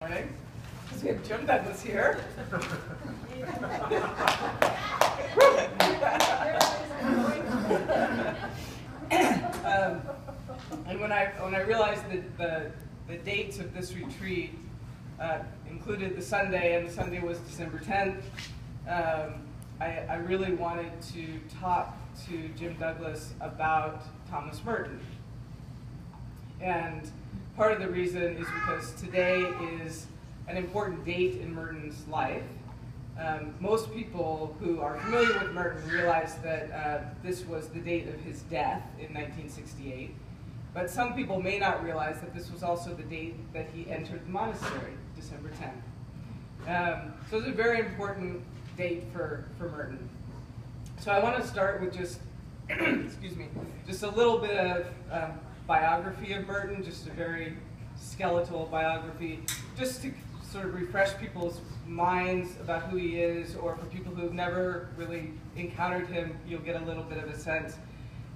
Morning, because we have Jim Douglas here. And when I realized that the dates of this retreat included the Sunday, and the Sunday was December 10th, I really wanted to talk to Jim Douglas about Thomas Merton. And part of the reason is because today is an important date in Merton's life. Most people who are familiar with Merton realize that this was the date of his death in 1968. But some people may not realize that this was also the date that he entered the monastery, December 10th. So it's a very important date for Merton. So I want to start with just, excuse me, just a little bit of biography of Merton, just a very skeletal biography, just to sort of refresh people's minds about who he is, or for people who've never really encountered him, you'll get a little bit of a sense.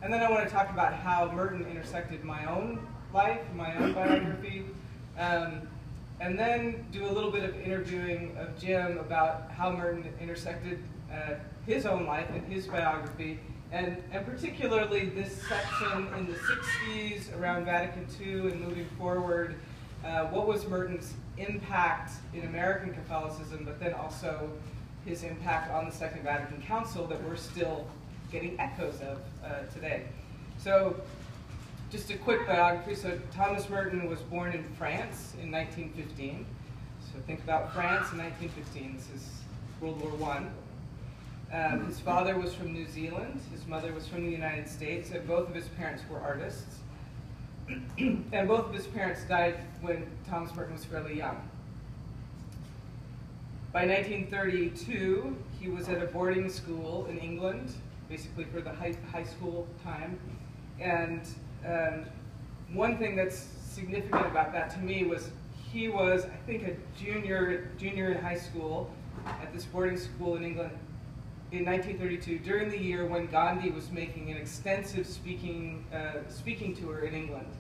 And then I want to talk about how Merton intersected my own life, my own biography, and then do a little bit of interviewing of Jim about how Merton intersected his own life and his biography, and particularly this section in the 60s around Vatican II and moving forward. What was Merton's impact in American Catholicism, but then also his impact on the Second Vatican Council that we're still getting echoes of today. So just a quick biography. So Thomas Merton was born in France in 1915. So think about France in 1915. This is World War I. His father was from New Zealand. His mother was from the United States, and both of his parents were artists. And both of his parents died when Thomas Merton was fairly young. By 1932, he was at a boarding school in England, basically for the high school time. And one thing that's significant about that to me was he was, I think, a junior in high school at this boarding school in England in 1932, during the year when Gandhi was making an extensive speaking tour in England.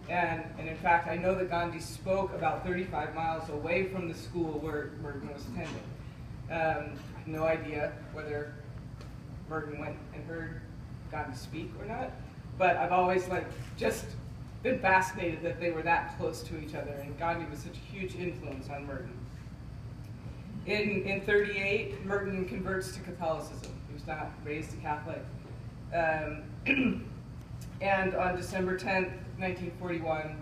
And in fact, I know that Gandhi spoke about 35 miles away from the school where Merton was attending. I have no idea whether Merton went and heard Gandhi speak or not, but I've always just been fascinated that they were that close to each other, and Gandhi was such a huge influence on Merton. In 38, Merton converts to Catholicism. He was not raised a Catholic. And on December 10th, 1941,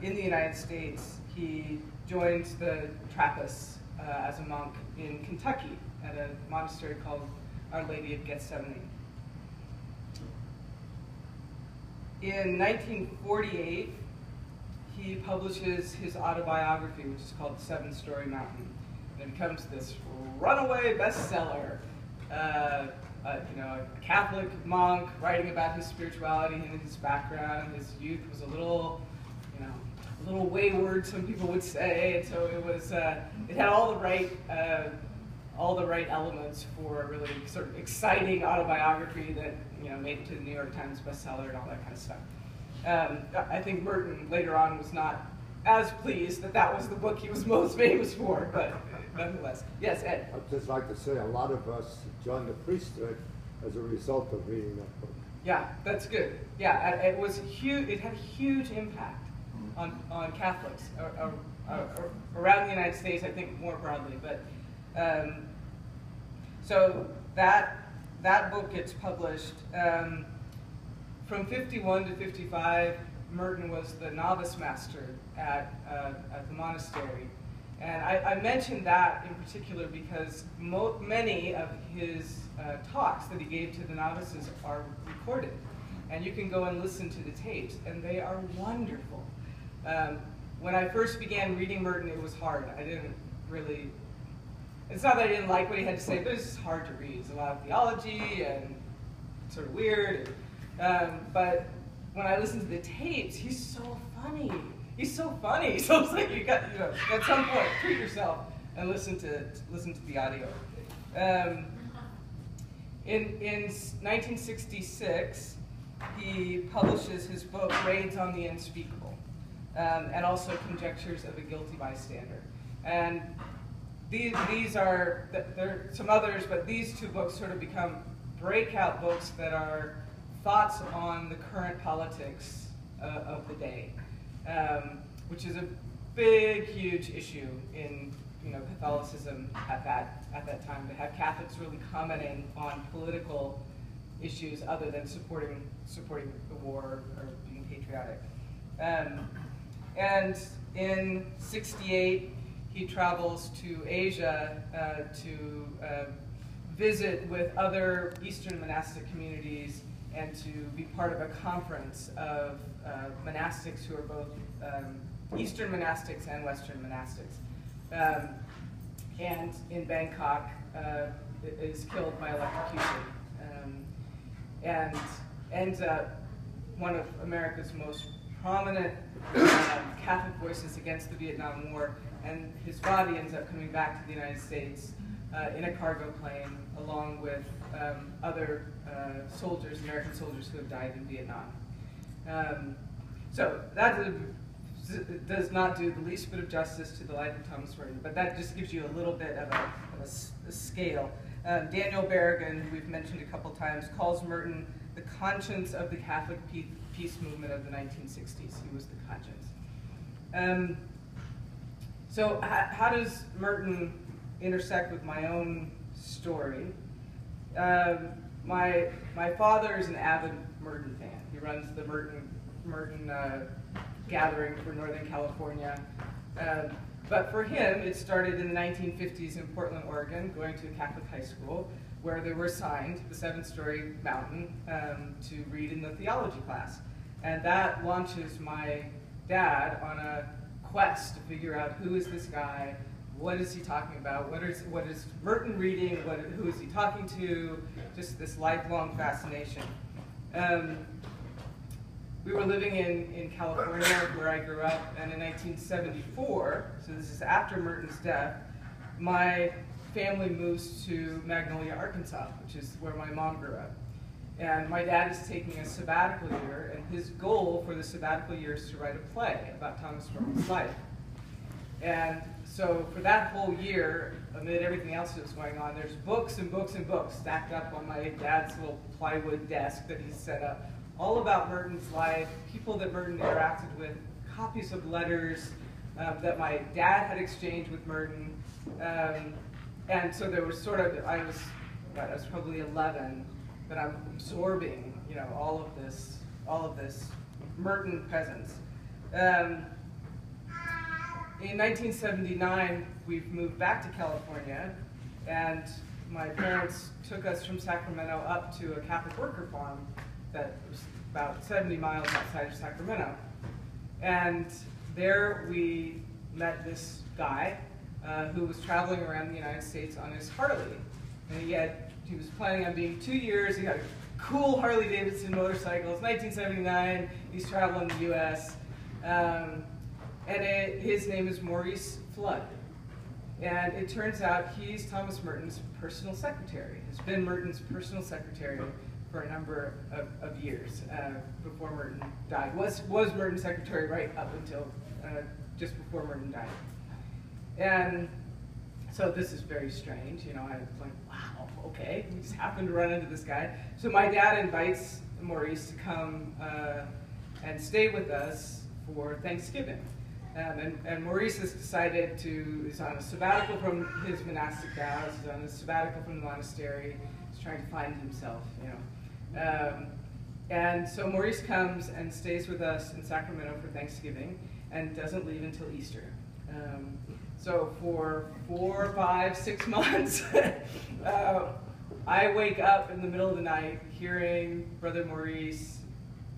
in the United States, he joins the Trappists as a monk in Kentucky at a monastery called Our Lady of Gethsemane. In 1948, he publishes his autobiography, which is called Seven Story Mountain. And it becomes this runaway bestseller. A Catholic monk writing about his spirituality and his background. His youth was a little wayward, some people would say, and so it was. It had all the right elements for a really sort of exciting autobiography that made it to the New York Times bestseller and all that kind of stuff. I think Merton later on was not as pleased that was the book he was most famous for, but nonetheless. Yes, Ed? I'd just like to say a lot of us joined the priesthood as a result of reading that book. Yeah, that's good. Yeah, it was huge. It had a huge impact on Catholics around the United States, I think more broadly. But so that book gets published. From 51 to 55, Merton was the novice master at the monastery. And I mentioned that in particular because many of his talks that he gave to the novices are recorded. And you can go and listen to the tapes, and they are wonderful. When I first began reading Merton, it was hard. I didn't really, it's not that I didn't like what he had to say, but it's just hard to read. It's a lot of theology and sort of weird. But when I listened to the tapes, he's so funny. He's so funny. So it's like you got, at some point, treat yourself and listen to the audio. In 1966, he publishes his book Raids on the Unspeakable. and also Conjectures of a Guilty Bystander. And these are, there are some others, but these two books sort of become breakout books that are thoughts on the current politics of the day, which is a big, huge issue in Catholicism at that time, to have Catholics really commenting on political issues other than supporting the war or being patriotic. And in '68, he travels to Asia to visit with other Eastern monastic communities and to be part of a conference of monastics who are both Eastern monastics and Western monastics. And in Bangkok, is killed by electrocution, and ends up one of America's most prominent Catholic voices against the Vietnam War, and his body ends up coming back to the United States in a cargo plane, along with other soldiers, American soldiers who have died in Vietnam. So that does not do the least bit of justice to the life of Thomas Merton, but that just gives you a little bit of a scale. Daniel Berrigan, who we've mentioned a couple times, calls Merton the conscience of the Catholic peace movement of the 1960s. He was the conscience. So how does Merton intersect with my own story? My father is an avid Merton fan. He runs the Merton gathering for Northern California. But for him, it started in the 1950s in Portland, Oregon, going to a Catholic high school where they were assigned the 7-story mountain to read in the theology class. And that launches my dad on a quest to figure out who is this guy, what is he talking about, what is Merton reading, who is he talking to, just this lifelong fascination. We were living in California, where I grew up, and in 1974, so this is after Merton's death, my family moves to Magnolia, Arkansas, which is where my mom grew up. And my dad is taking a sabbatical year, and his goal for the sabbatical year is to write a play about Thomas Merton's life. And so for that whole year, amid everything else that was going on, there's books and books and books stacked up on my dad's little plywood desk that he's set up, all about Merton's life, people that Merton interacted with, copies of letters that my dad had exchanged with Merton. And so there was sort of, I was probably 11, but I'm absorbing, all of this Merton presence. In 1979, we've moved back to California, and my parents took us from Sacramento up to a Catholic worker farm that was about 70 miles outside of Sacramento. And there we met this guy who was traveling around the United States on his Harley. And he was planning on being 2 years. He had a cool Harley Davidson motorcycle. It's 1979. He's traveling the U.S. His name is Maurice Flood. And it turns out he's Thomas Merton's personal secretary. Has been Merton's personal secretary for a number of years before Merton died. Was Merton's secretary right up until just before Merton died. And so this is very strange. I was like, wow, okay, we just happened to run into this guy. So my dad invites Maurice to come and stay with us for Thanksgiving. And Maurice has decided he's on a sabbatical from his monastic vows, he's on a sabbatical from the monastery, he's trying to find himself, And so Maurice comes and stays with us in Sacramento for Thanksgiving and doesn't leave until Easter. So for 4, 5, 6 months, I wake up in the middle of the night hearing Brother Maurice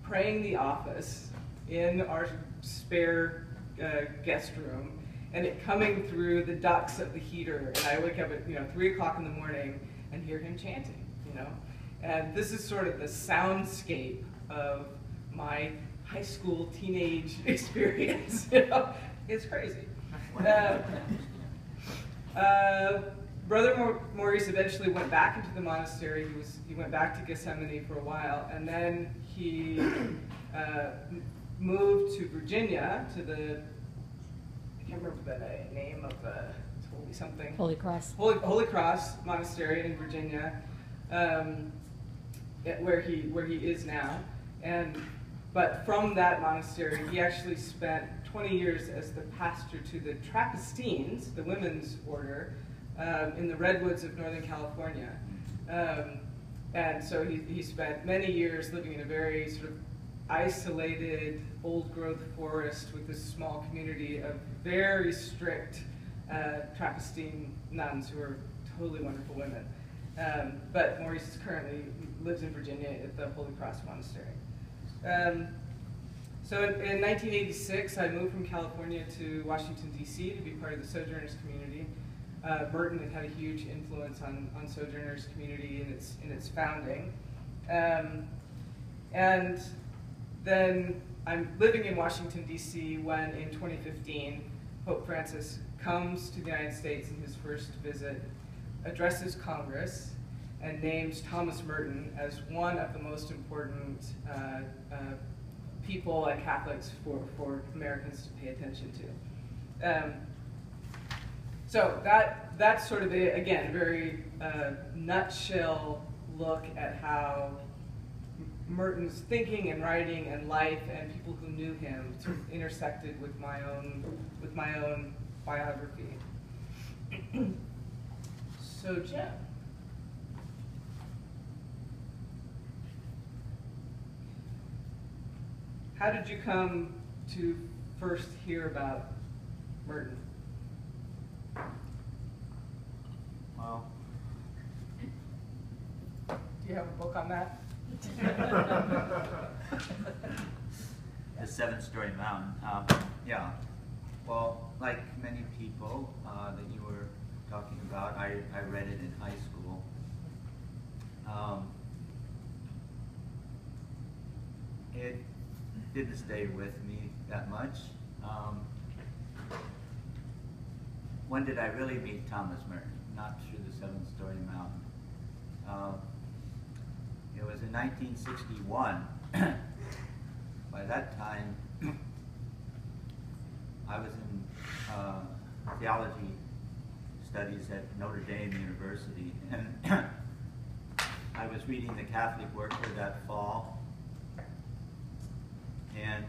praying the office in our spare guest room, and it coming through the ducts of the heater, and I wake up at 3 o'clock in the morning and hear him chanting, And this is sort of the soundscape of my high school teenage experience. It's crazy. Brother Maurice eventually went back into the monastery. He went back to Gethsemane for a while, and then he moved to Virginia, to the, I can't remember the name of the, Holy something. Holy Cross. Holy Cross Monastery in Virginia, where he is now. But from that monastery, he actually spent 20 years as the pastor to the Trappistines, the women's order, in the redwoods of Northern California. And so he spent many years living in a very sort of isolated, old-growth forest with this small community of very strict Trappistine nuns who are totally wonderful women. But Maurice currently lives in Virginia at the Holy Cross Monastery. So in 1986, I moved from California to Washington, D.C. to be part of the Sojourners community. Merton had had a huge influence on Sojourners community in its founding. And then I'm living in Washington, D.C. when in 2015, Pope Francis comes to the United States in his first visit, addresses Congress, and names Thomas Merton as one of the most important people and Catholics for Americans to pay attention to. So that's sort of, again, a very nutshell look at how Merton's thinking and writing and life and people who knew him sort of intersected with my own biography. So, Jim. How did you come to first hear about Merton? Well, Do you have a book on that? the seven-story mountain. Yeah. Well, like many people that you were talking about, I read it in high school. It didn't stay with me that much. When did I really meet Thomas Merton? Not through the seven-story mountain. It was in 1961. By that time, I was in theology studies at Notre Dame University, and I was reading The Catholic Worker that fall, and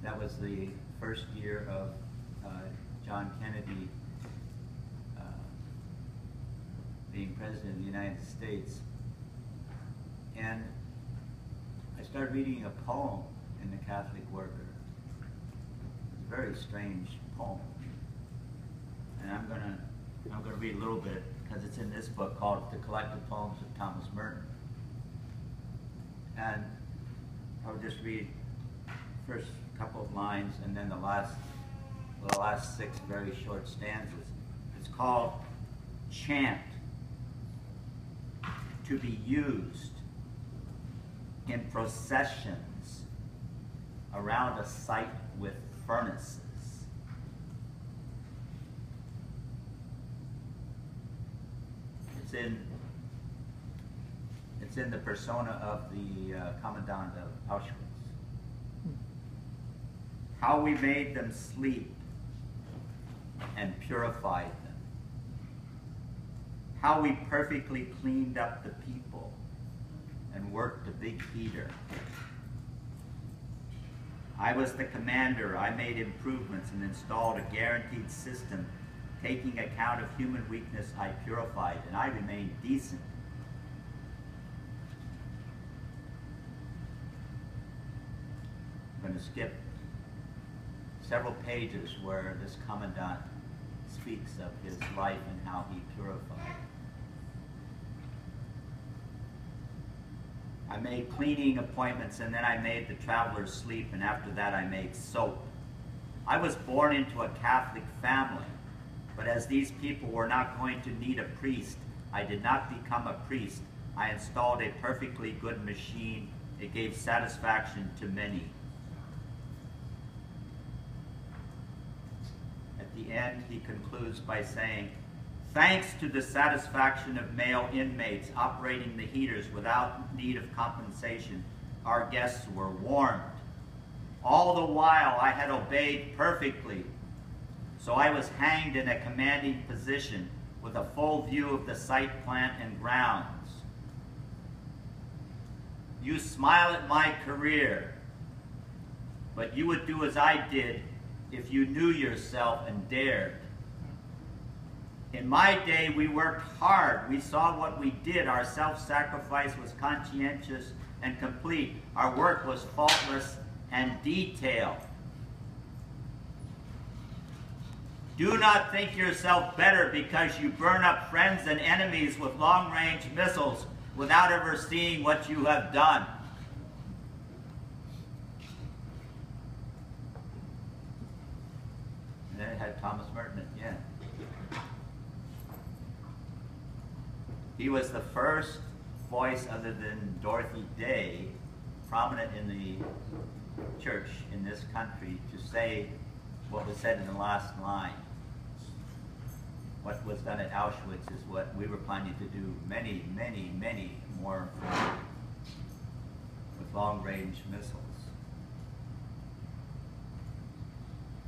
that was the first year of John Kennedy being President of the United States. And I started reading a poem in The Catholic Worker. It's a very strange poem. And I'm gonna read a little bit because it's in this book called The Collected Poems of Thomas Merton. And I'll just read the first couple of lines and then the last 6 very short stanzas. It's called Chant, to be used in processions around a site with furnaces. It's in the persona of the Commandant of Auschwitz. How we made them sleep and purified them. How we perfectly cleaned up the people and worked the big heater. I was the commander. I made improvements and installed a guaranteed system. Taking account of human weakness, I purified, and I remained decent. I'm going to skip several pages where this commandant speaks of his life and how he purified. I made cleaning appointments, and then I made the travelers sleep, and after that I made soap. I was born into a Catholic family, but as these people were not going to need a priest, I did not become a priest. I installed a perfectly good machine. It gave satisfaction to many. At the end, he concludes by saying, thanks to the satisfaction of male inmates operating the heaters without need of compensation, our guests were warmed, All the while I had obeyed perfectly. So I was hanged in a commanding position with a full view of the site, plant, and grounds. You smile at my career, but you would do as I did if you knew yourself and dared. In my day, we worked hard. We saw what we did. Our self-sacrifice was conscientious and complete. Our work was faultless and detailed. Do not think yourself better because you burn up friends and enemies with long-range missiles without ever seeing what you have done. And then it had Thomas Merton at the end. He was the first voice other than Dorothy Day, prominent in the church in this country, to say what was said in the last line. What was done at Auschwitz is what we were planning to do many, many, many more with long-range missiles.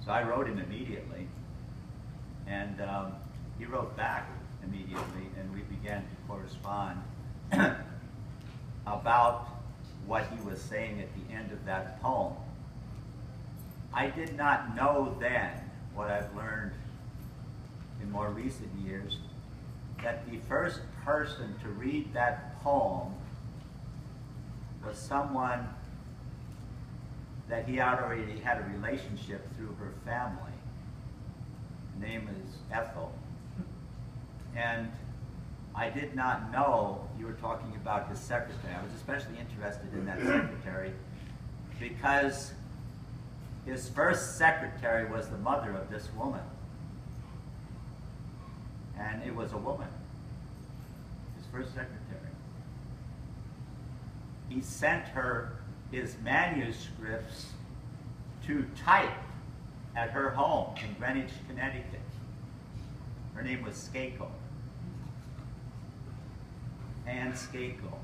So I wrote him immediately, and he wrote back immediately, and we began to correspond about what he was saying at the end of that poem. I did not know then what I've learned in more recent years, that the first person to read that poem was someone that he already had a relationship through her family. Her name is Ethel. And I did not know you were talking about his secretary. I was especially interested in that secretary because his first secretary was the mother of this woman. And it was a woman, his first secretary. He sent her his manuscripts to type at her home in Greenwich, Connecticut. Her name was Skakel. Anne Skakel.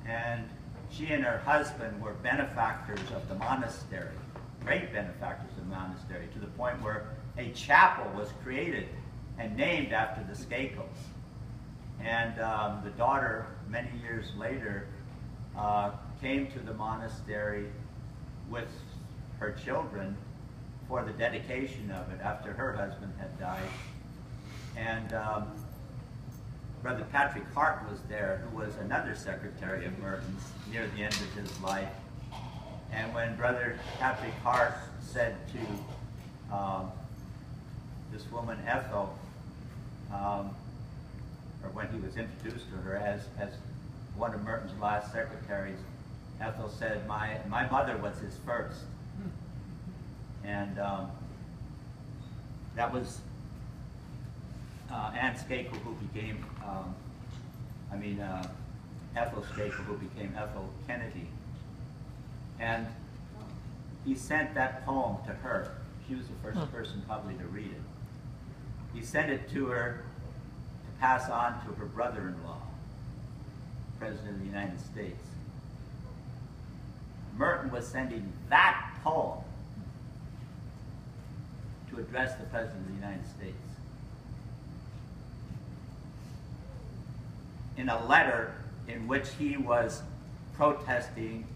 And she and her husband were benefactors of the monastery, great benefactors of the monastery, to the point where a chapel was created and named after the Skakels. And the daughter, many years later, came to the monastery with her children for the dedication of it after her husband had died. And Brother Patrick Hart was there, who was another secretary of Merton's near the end of his life. And when Brother Patrick Hart said to this woman Ethel, or when he was introduced to her as one of Merton's last secretaries, Ethel said, my mother was his first. And that was Anne Skakel, who became, Ethel Skakel, who became Ethel Kennedy. And he sent that poem to her. She was the first person probably to read it. He sent it to her to pass on to her brother-in-law, President of the United States. Merton was sending that poem to address the President of the United States. In a letter in which he was protesting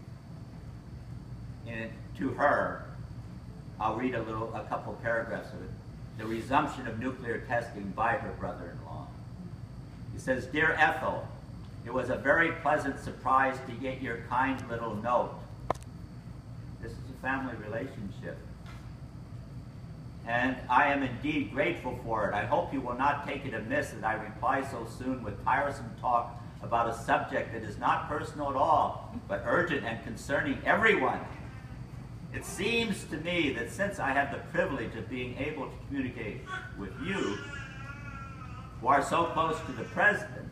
to her, I'll read a couple paragraphs of it, the resumption of nuclear testing by her brother-in-law. He says, "Dear Ethel, it was a very pleasant surprise to get your kind little note. This is a family relationship. And I am indeed grateful for it. I hope you will not take it amiss that I reply so soon with tiresome talk about a subject that is not personal at all, but urgent and concerning everyone. It seems to me that since I have the privilege of being able to communicate with you, who are so close to the President,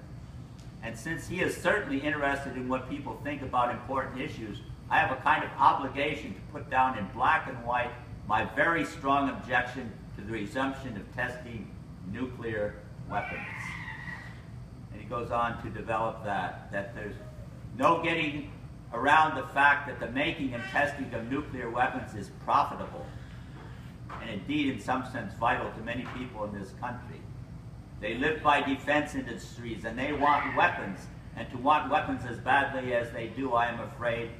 and since he is certainly interested in what people think about important issues, I have a kind of obligation to put down in black and white my very strong objection to the resumption of testing nuclear weapons." And he goes on to develop that there's no getting around the fact that the making and testing of nuclear weapons is profitable, and indeed in some sense vital to many people in this country. They live by defense industries and they want weapons, and to want weapons as badly as they do, I am afraid,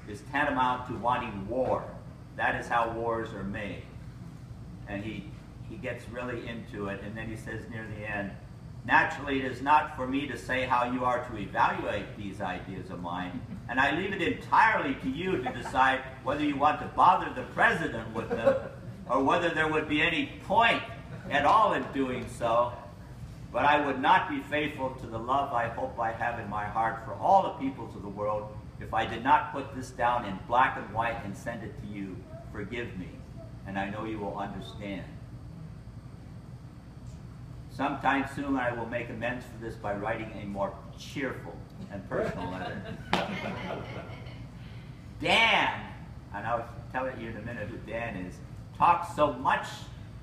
is tantamount to wanting war. That is how wars are made. And he gets really into it, and then he says near the end, naturally, it is not for me to say how you are to evaluate these ideas of mine, and I leave it entirely to you to decide whether you want to bother the president with them or whether there would be any point at all in doing so. But I would not be faithful to the love I hope I have in my heart for all the peoples of the world if I did not put this down in black and white and send it to you. Forgive me, and I know you will understand. Sometime soon I will make amends for this by writing a more cheerful and personal letter. Dan, and I'll tell you in a minute who Dan is, talks so much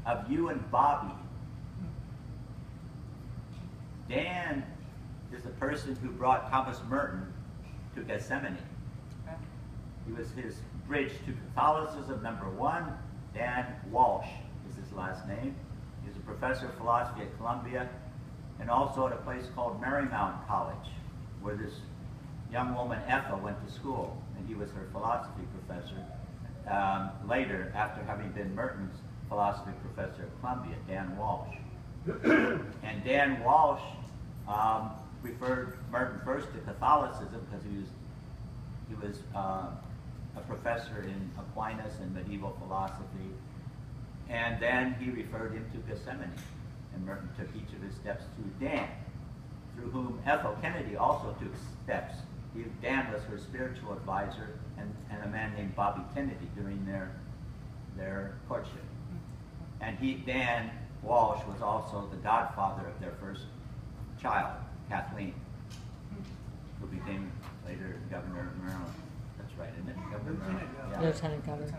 of you and Bobby. Dan is the person who brought Thomas Merton to Gethsemane. He was his bridge to Catholicism, number one. Dan Walsh is his last name. He's a professor of philosophy at Columbia and also at a place called Marymount College, where this young woman, Ethel, went to school, and he was her philosophy professor. Later, after having been Merton's philosophy professor at Columbia, Dan Walsh. And Dan Walsh referred Merton first to Catholicism because he was a professor in Aquinas and medieval philosophy. And then he referred him to Gethsemane, and Merton took each of his steps through Dan, through whom Ethel Kennedy also took steps. Dan was her spiritual advisor, and a man named Bobby Kennedy during their courtship. And Dan Walsh was also the godfather of their first child, Kathleen, who became later governor of Maryland. That's right, isn't it? Governor of Maryland. Yeah. Lieutenant Governor.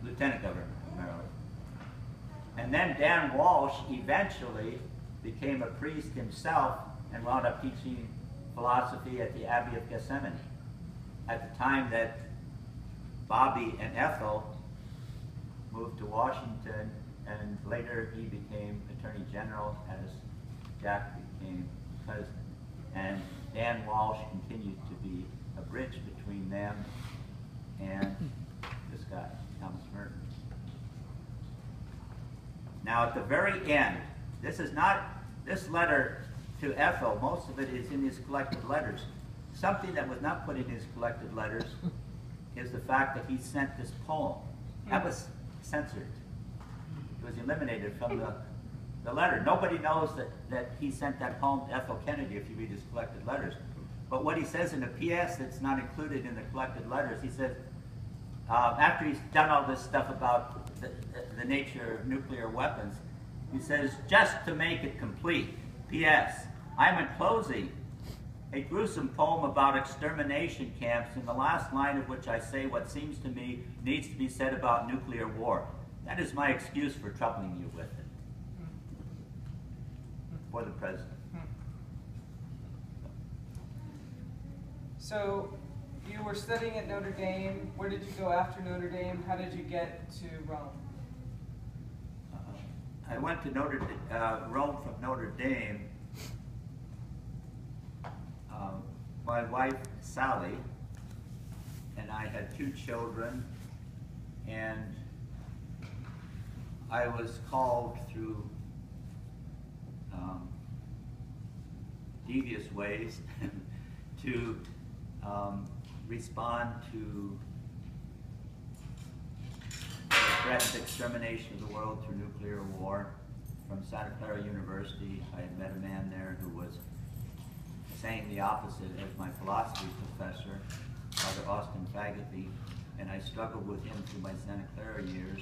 Lieutenant Governor of Maryland. And then Dan Walsh eventually became a priest himself and wound up teaching philosophy at the Abbey of Gethsemane. At the time that Bobby and Ethel moved to Washington, and later he became Attorney General as Jack became president. And Dan Walsh continued to be a bridge between them and this guy, Thomas Merton. Now at the very end, this letter to Ethel, most of it is in his collected letters. Something that was not put in his collected letters is the fact that he sent this poem. That was censored. It was eliminated from the letter. Nobody knows that he sent that poem to Ethel Kennedy if you read his collected letters. But what he says in a PS that's not included in the collected letters, he says, after he's done all this stuff about the nature of nuclear weapons, he says, just to make it complete, P.S. I'm enclosing a gruesome poem about extermination camps, in the last line of which I say what seems to me needs to be said about nuclear war. That is my excuse for troubling you with it. For the president. So, you were studying at Notre Dame. Where did you go after Notre Dame? How did you get to Rome? I went to Rome from Notre Dame. My wife, Sally, and I had 2 children, and I was called through devious ways to respond to the threat of extermination of the world through nuclear war. From Santa Clara University, I had met a man there who was saying the opposite as my philosophy professor, Father Austin Fagethy, and I struggled with him through my Santa Clara years.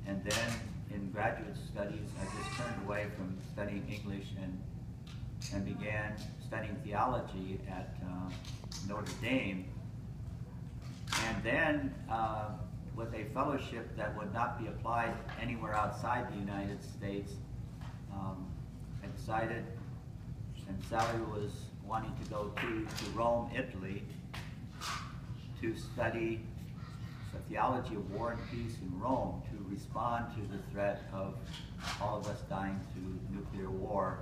And then in graduate studies, I just turned away from studying English and began studying theology at Notre Dame. And then with a fellowship that would not be applied anywhere outside the United States, I decided, and Sally was wanting to go to Rome, Italy, to study the theology of war and peace in Rome, to respond to the threat of all of us dying through nuclear war,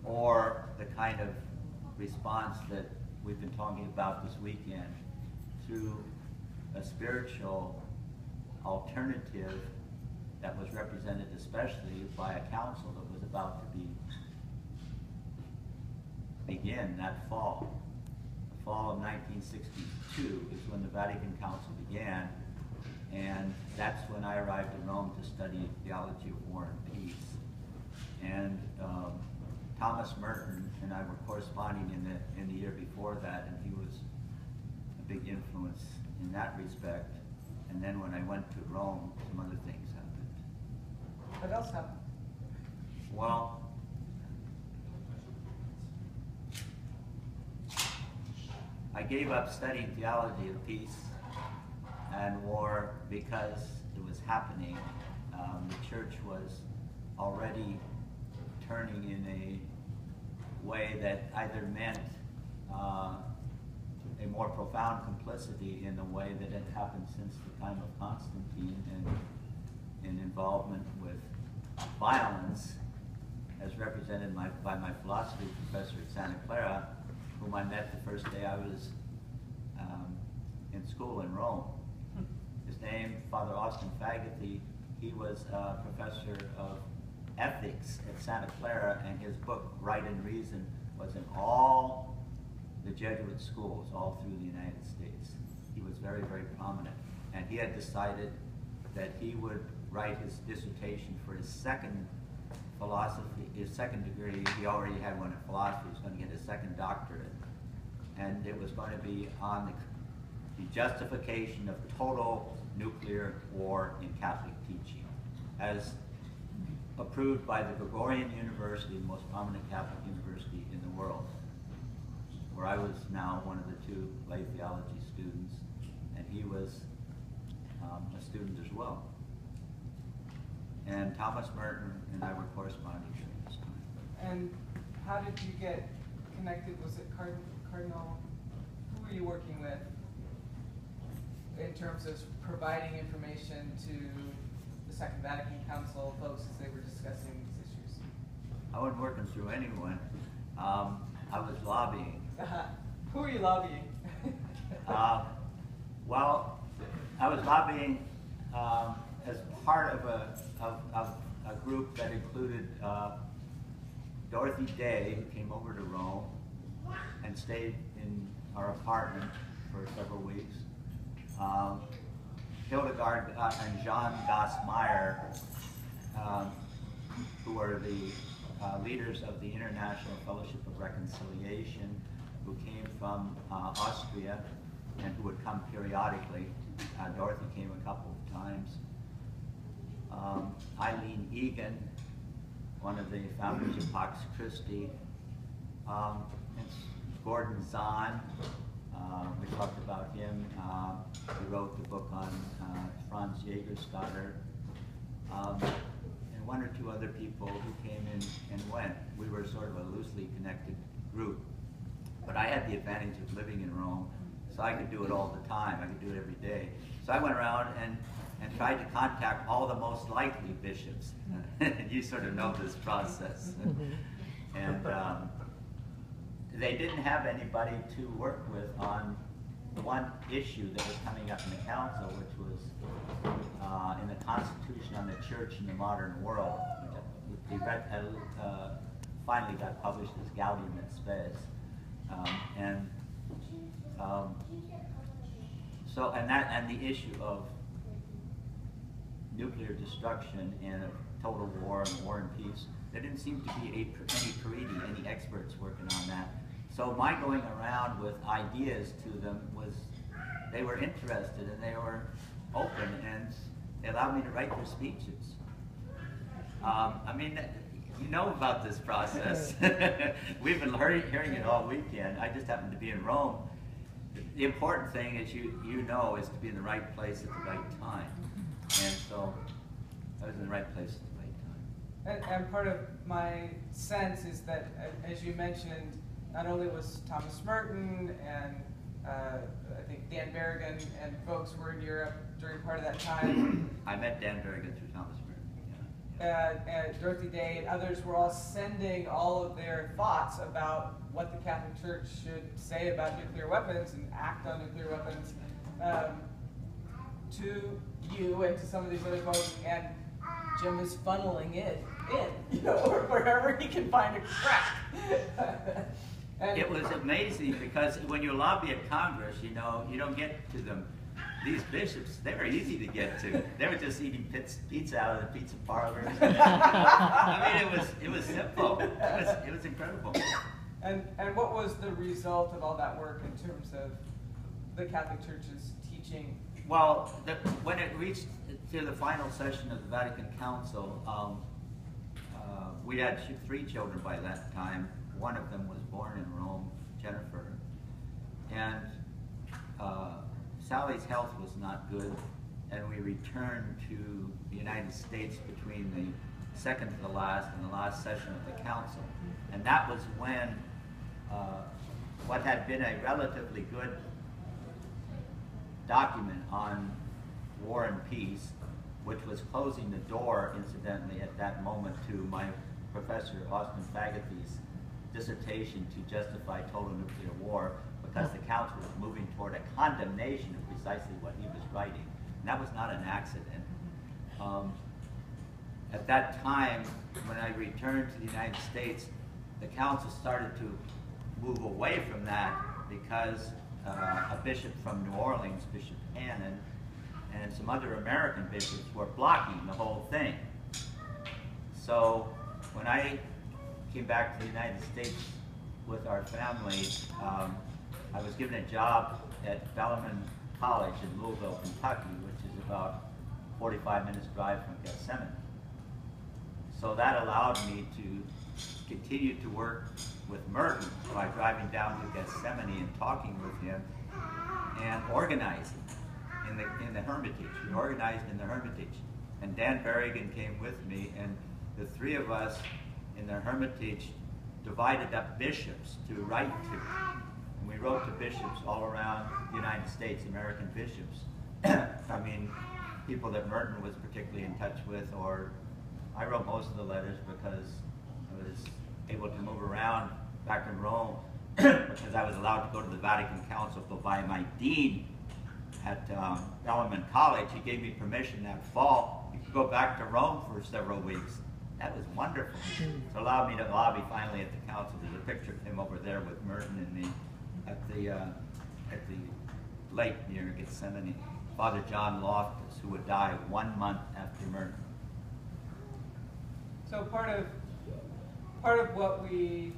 or the kind of response that we've been talking about this weekend through a spiritual alternative that was represented especially by a council that was about to begin that fall. The fall of 1962 is when the Vatican Council began, and that's when I arrived in Rome to study theology of war and peace. And Thomas Merton and I were corresponding in the year before that, and he was a big influence in that respect. And then when I went to Rome, some other things happened. What else happened? Well, I gave up studying theology of peace and war because it was happening. The church was already turning in a way that either meant a more profound complicity in the way that had happened since the time of Constantine, and in involvement with violence as represented by my philosophy professor at Santa Clara, whom I met the first day I was in school in Rome. His name, Father Austin Fagetty. He was a professor of ethics at Santa Clara, and his book, Right and Reason, was in all the Jesuit schools all through the United States. He was very, very prominent. And he had decided that he would write his dissertation for his second degree. He already had one in philosophy. He was going to get his second doctorate. And it was going to be on the justification of total nuclear war in Catholic teaching, as approved by the Gregorian University, the most prominent Catholic university in the world, where I was now one of the two lay theology students, and he was a student as well. And Thomas Merton and I were corresponding during this time. And how did you get connected? Was it Cardinal? Who were you working with in terms of providing information to the Second Vatican Council folks as they were discussing these issues? I wasn't working through anyone. I was lobbying. Who were you lobbying? Well, I was lobbying as part of a group that included Dorothy Day, who came over to Rome and stayed in our apartment for several weeks. Hildegard and Jean Gassmeyer, who were the leaders of the International Fellowship of Reconciliation, who came from Austria and who would come periodically. Dorothy came a couple of times. Eileen Egan, one of the founders of Pax Christi, and Gordon Zahn. We talked about him. He wrote the book on Franz Jägerstatter, and one or two other people who came in and went. We were sort of a loosely connected group. But I had the advantage of living in Rome, so I could do it all the time. I could do it every day. So I went around and tried to contact all the most likely bishops. You sort of know this process. And they didn't have anybody to work with on the one issue that was coming up in the council, which was in the Constitution on the Church in the Modern World, which finally got published as Gaudium et Spes. And the issue of nuclear destruction and of total war and war and peace, there didn't seem to be any paridi, any experts working on that. So my going around with ideas to them was, they were interested and they were open, and they allowed me to write their speeches. I mean, you know about this process. We've been hearing it all weekend. I just happened to be in Rome. The important thing, as you know, is to be in the right place at the right time. And so I was in the right place at the right time. And part of my sense is that, as you mentioned, not only was Thomas Merton and I think Dan Bergen and folks were in Europe during part of that time. I met Dan Bergen through Thomas Merton. And Dorothy Day and others were all sending all of their thoughts about what the Catholic Church should say about nuclear weapons and act on nuclear weapons to you and to some of these other folks, and Jim is funneling it in, or wherever he can find a crack. And it was amazing because when you lobby at Congress, you don't get to them. These bishops, they were easy to get to. They were just eating pizza out of the pizza parlors. I mean, it was simple. It was incredible. And what was the result of all that work in terms of the Catholic Church's teaching? Well, when it reached to the final session of the Vatican Council, we had 3 children by that time. One of them was born in Rome, Jennifer. And Sally's health was not good, and we returned to the United States between the second to the last and the last session of the council. And that was when what had been a relatively good document on war and peace, which was closing the door, incidentally, at that moment to my professor, Austin Fagethy's dissertation to justify total nuclear war, because the council was moving toward a condemnation of precisely what he was writing. And that was not an accident. At that time, when I returned to the United States, the council started to move away from that because a bishop from New Orleans, Bishop Hannon, and some other American bishops were blocking the whole thing. So when I came back to the United States with our family, I was given a job at Bellarmine College in Louisville, Kentucky, which is about 45 minutes drive from Gethsemane. So that allowed me to continue to work with Merton by driving down to Gethsemane and talking with him and organizing in the Hermitage. We organized in the Hermitage. And Dan Bergen came with me, and the 3 of us in the Hermitage divided up bishops to write to. And we wrote to bishops all around the United States, American bishops. I mean, people that Merton was particularly in touch with, or I wrote most of the letters because I was able to move around back in Rome because I was allowed to go to the Vatican Council, go by my dean at Bellarmine College. He gave me permission that fall to go back to Rome for several weeks. That was wonderful. So it allowed me to lobby finally at the council. There's a picture of him over there with Merton and me at the lake near Gethsemane. Father John Loftus, who would die 1 month after Merton. So part of what we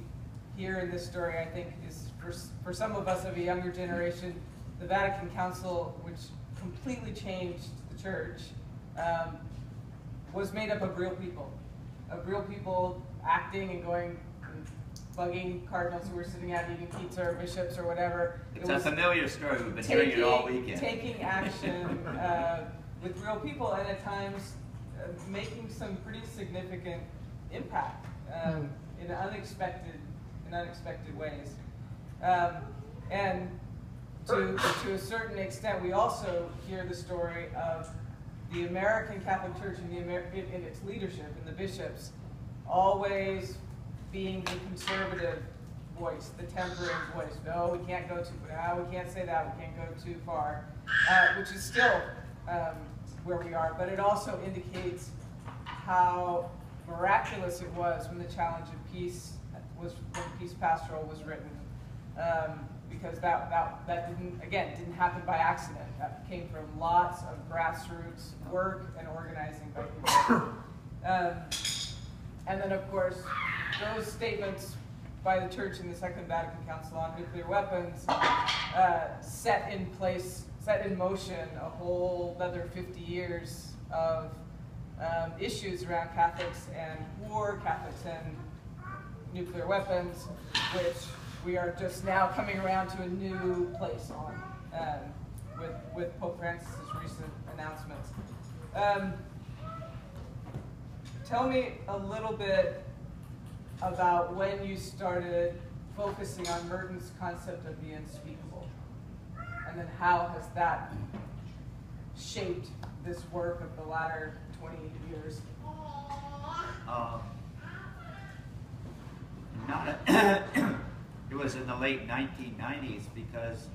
hear in this story, I think, is for some of us of a younger generation, the Vatican Council, which completely changed the church, was made up of real people acting and going and bugging cardinals who were sitting out eating pizza, or bishops, or whatever. It's a familiar story. We've been hearing it all weekend. Taking action with real people, and at times making some pretty significant impact in unexpected ways. And to a certain extent, we also hear the story of the American Catholic Church and in its leadership and the bishops always being the conservative voice, the tempering voice. No, we can't go too far. We can't say that. We can't go too far, which is still where we are. But it also indicates how miraculous it was when the challenge of peace when the peace pastoral was written, because that didn't happen by accident. That came from lots of grassroots work and organizing by people. And then, of course, those statements by the Church in the Second Vatican Council on nuclear weapons set in motion a whole other 50 years of issues around Catholics and war, Catholics and nuclear weapons, which we are just now coming around to a new place on with Pope Francis' recent announcements. Tell me a little bit about when you started focusing on Merton's concept of the unspeakable. And then how has that shaped this work of the latter 20 years? It was in the late 1990s because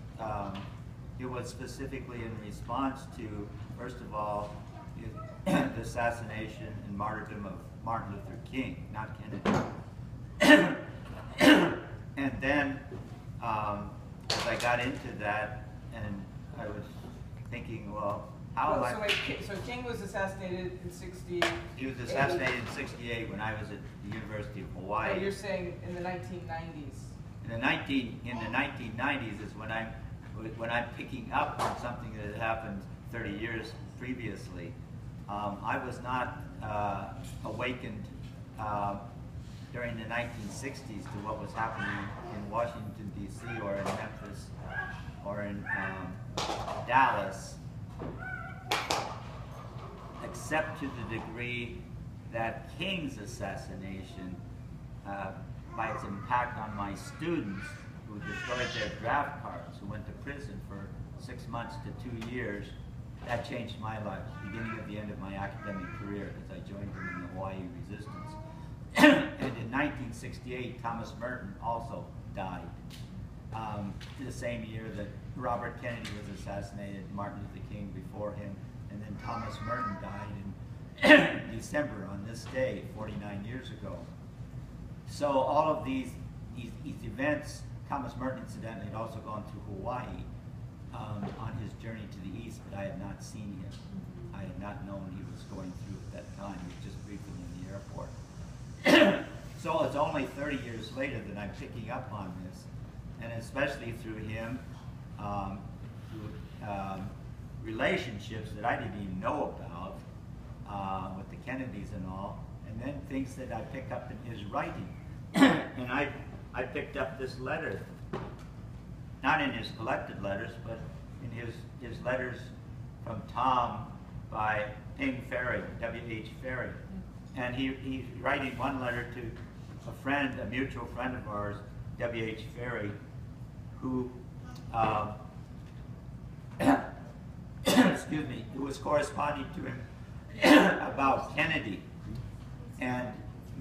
it was specifically in response to, first of all, the assassination and martyrdom of Martin Luther King, not Kennedy. And then, as I got into that, and I was thinking, well, how am I... So wait, so King was assassinated in 60... He was assassinated in 68 when I was at the University of Hawaii. Oh, you're saying in the 1990s. In the 1990s is when I'm picking up on something that had happened 30 years previously. I was not awakened during the 1960s to what was happening in Washington, D.C. or in Memphis or in Dallas, except to the degree that King's assassination, by its impact on my students who destroyed their draft cards, who went to prison for 6 months to 2 years, that changed my life, beginning of the end of my academic career, as I joined them in the Hawaii resistance. And in 1968, Thomas Merton also died. The same year that Robert Kennedy was assassinated, Martin Luther King before him, and then Thomas Merton died in December on this day, 49 years ago. So all of these events, Thomas Merton incidentally had also gone to Hawaii on his journey to the east, but I had not seen him. I had not known he was going through at that time. He was just briefly in the airport. So it's only 30 years later that I'm picking up on this, and especially through him, through relationships that I didn't even know about with the Kennedys and all, and then things that I pick up in his writing. And I picked up this letter, not in his collected letters, but in his letters from Tom by Ping Ferry, W.H. Ferry. And he's writing one letter to a friend, a mutual friend of ours, W.H. Ferry, who, excuse me, who was corresponding to him about Kennedy. And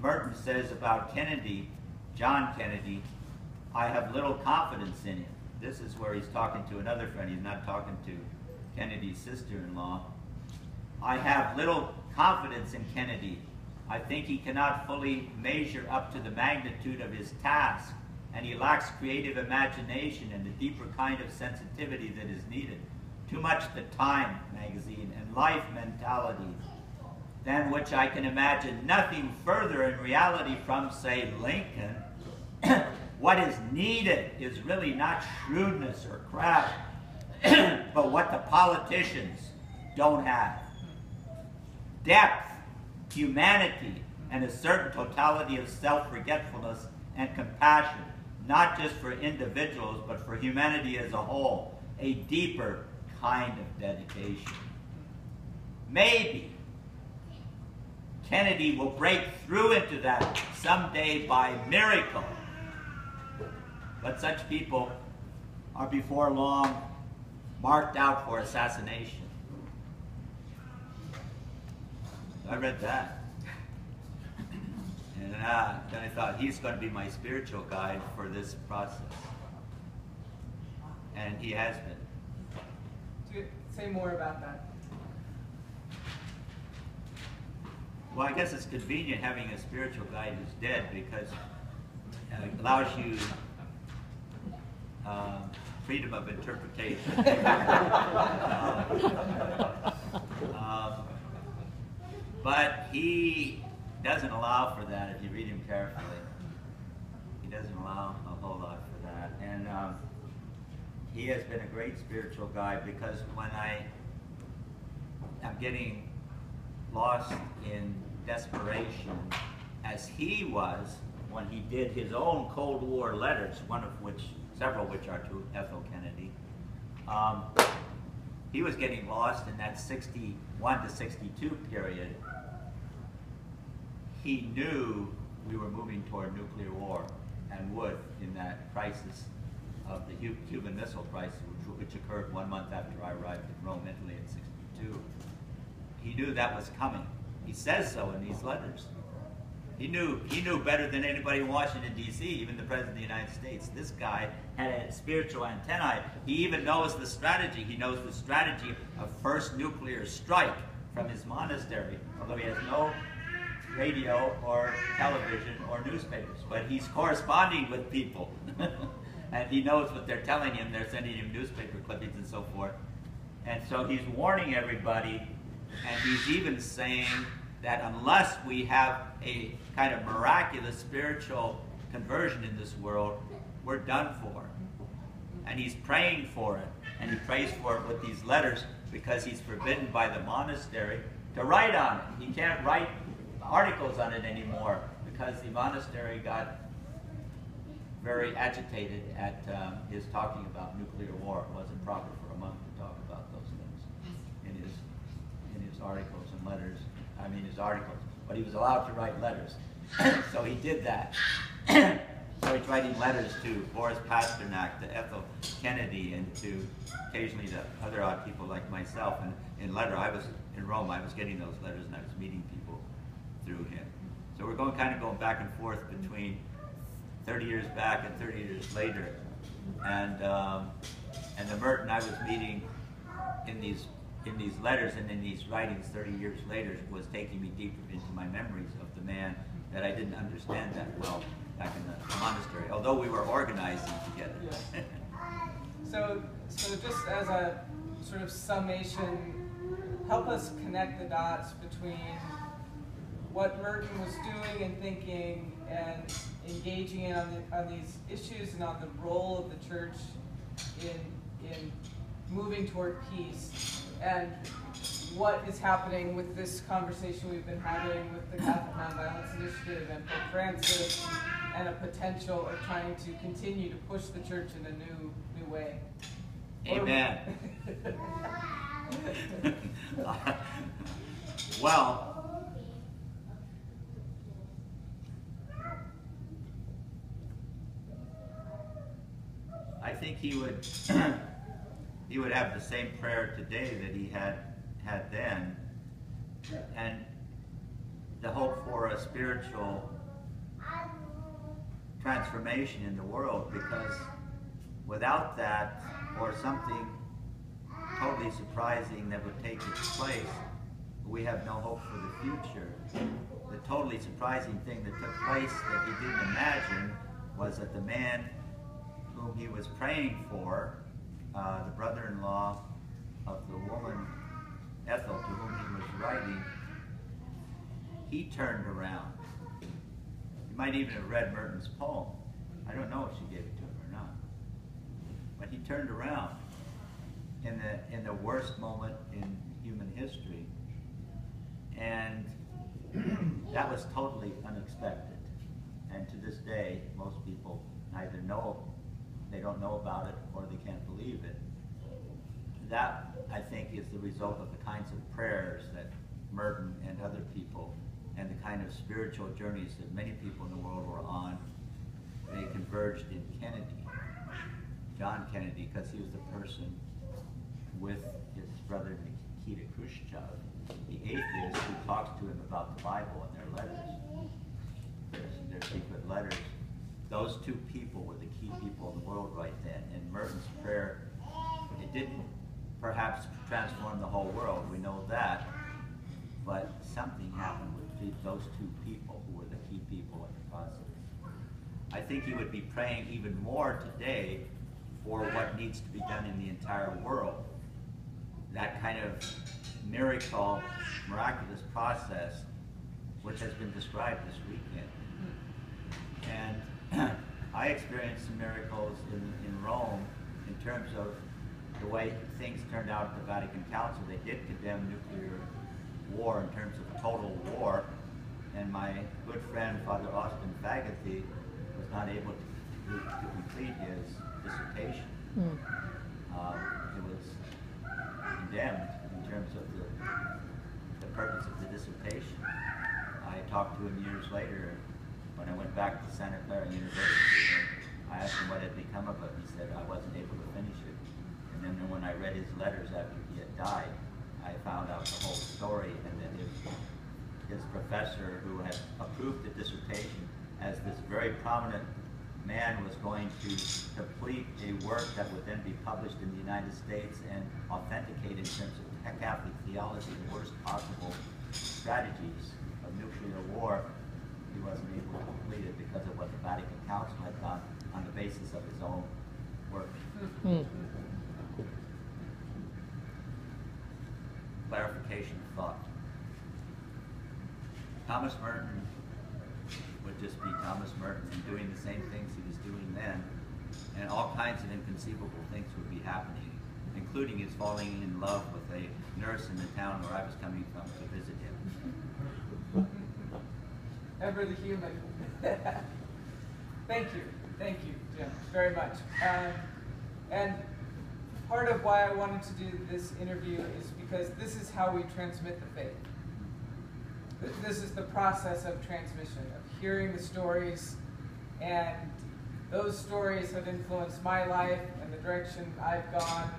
Merton says about Kennedy, John Kennedy, I have little confidence in him. This is where he's talking to another friend. He's not talking to Kennedy's sister-in-law. I have little confidence in Kennedy. I think he cannot fully measure up to the magnitude of his task, and he lacks creative imagination and the deeper kind of sensitivity that is needed. Too much the Time magazine and life mentality, than which I can imagine nothing further in reality from, say, Lincoln. What is needed is really not shrewdness or craft, but what the politicians don't have. Depth, humanity, and a certain totality of self-forgetfulness and compassion, not just for individuals, but for humanity as a whole. A deeper kind of dedication. Maybe Kennedy will break through into that someday by miracle. But such people are before long marked out for assassination. I read that. And then I thought, he's going to be my spiritual guide for this process. And he has been. Say more about that. Well, I guess it's convenient having a spiritual guide who's dead, because it allows you freedom of interpretation. But he doesn't allow for that if you read him carefully. He doesn't allow a whole lot for that. And he has been a great spiritual guide, because when I'm getting lost in desperation, as he was when he did his own Cold War letters, several of which are to Ethel Kennedy. He was getting lost in that 61 to 62 period. He knew we were moving toward nuclear war, and would in that crisis. of the Cuban Missile Crisis, which occurred 1 month after I arrived in Rome, Italy in '62. He knew that was coming. He says so in these letters. He knew better than anybody in Washington, D.C., even the President of the United States. This guy had a spiritual antennae. He even knows the strategy. He knows the strategy of first nuclear strike from his monastery, although he has no radio or television or newspapers. But he's corresponding with people. And he knows what they're telling him. They're sending him newspaper clippings and so forth. And so he's warning everybody, and he's even saying that unless we have a kind of miraculous spiritual conversion in this world, we're done for. And he's praying for it. And he prays for it with these letters because he's forbidden by the monastery to write on it. He can't write articles on it anymore because the monastery got very agitated at his talking about nuclear war. It wasn't proper for a monk to talk about those things in his articles and letters. I mean his articles, but he was allowed to write letters. So he did that. So he's writing letters to Boris Pasternak, to Ethel Kennedy, and to occasionally to other odd people like myself. And I was in Rome, I was getting those letters and I was meeting people through him. So we're kind of going back and forth between 30 years back and 30 years later. And the Merton I was meeting in these letters and in these writings 30 years later was taking me deeper into my memories of the man that I didn't understand that well back in the monastery, although we were organizing together. Yes. So just as a sort of summation, help us connect the dots between what Merton was doing and thinking and engaging in on these issues and on the role of the church in moving toward peace, and what is happening with this conversation we've been having with the Catholic Nonviolence Initiative and Pope Francis, and a potential of trying to continue to push the church in a new way. Amen. Well, I think he would have the same prayer today that he had then, and the hope for a spiritual transformation in the world, because without that, or something totally surprising that would take its place, we have no hope for the future. The totally surprising thing that took place that he didn't imagine was that the man whom he was praying for, the brother-in-law of the woman Ethel, to whom he was writing, he turned around. You might even have read Merton's poem. I don't know if she gave it to him or not. But he turned around in the worst moment in human history. And that was totally unexpected. And to this day, most people neither know, they don't know about it, or they can't believe it. That, I think, is the result of the kinds of prayers that Merton and other people, and the kind of spiritual journeys that many people in the world were on. They converged in Kennedy, John Kennedy, because he was the person with his brother Nikita Khrushchev, the atheist, who talks to him about the Bible in their letters, their secret letters. Those two people were the key people in the world right then. And Merton's prayer, it didn't perhaps transform the whole world, we know that, but something happened with those two people who were the key people in the process. I think he would be praying even more today for what needs to be done in the entire world. That kind of miraculous process, which has been described this weekend. And I experienced some miracles in Rome in terms of the way things turned out at the Vatican Council. They did condemn nuclear war in terms of total war, and my good friend Father Austin Fagathy was not able to complete his dissertation. It was condemned in terms of the purpose of the dissertation. I talked to him years later when I went back to Santa Clara University, I asked him what had become of it. He said I wasn't able to finish it. And then when I read his letters after he had died, I found out the whole story, and that his professor, who had approved the dissertation, as this very prominent man, was going to complete a work that would then be published in the United States and authenticated in terms of Catholic theology, the worst possible strategies of nuclear war. He wasn't able to complete it because of what the Vatican Council had done on the basis of his own work. Clarification of thought. Thomas Merton would just be Thomas Merton and doing the same things he was doing then, and all kinds of inconceivable things would be happening, including his falling in love with a nurse in the town where I was coming from to visit him. Ever the human. Thank you, Jim, very much. And part of why I wanted to do this interview is because this is how we transmit the faith. This is the process of transmission, of hearing the stories, and those stories have influenced my life and the direction I've gone,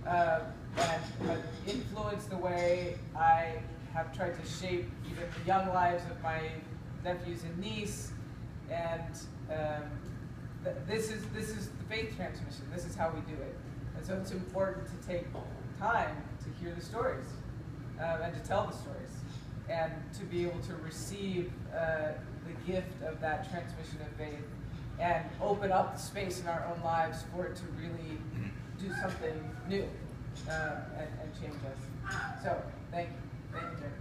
and have influenced the way I have tried to shape even the young lives of my nephews and niece, and this is the faith transmission. This is how we do it, and so it's important to take time to hear the stories and to tell the stories, and to be able to receive the gift of that transmission of faith and open up the space in our own lives for it to really do something new and change us. So, thank you, Jim.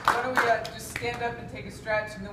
Why don't we just stand up and take a stretch, and then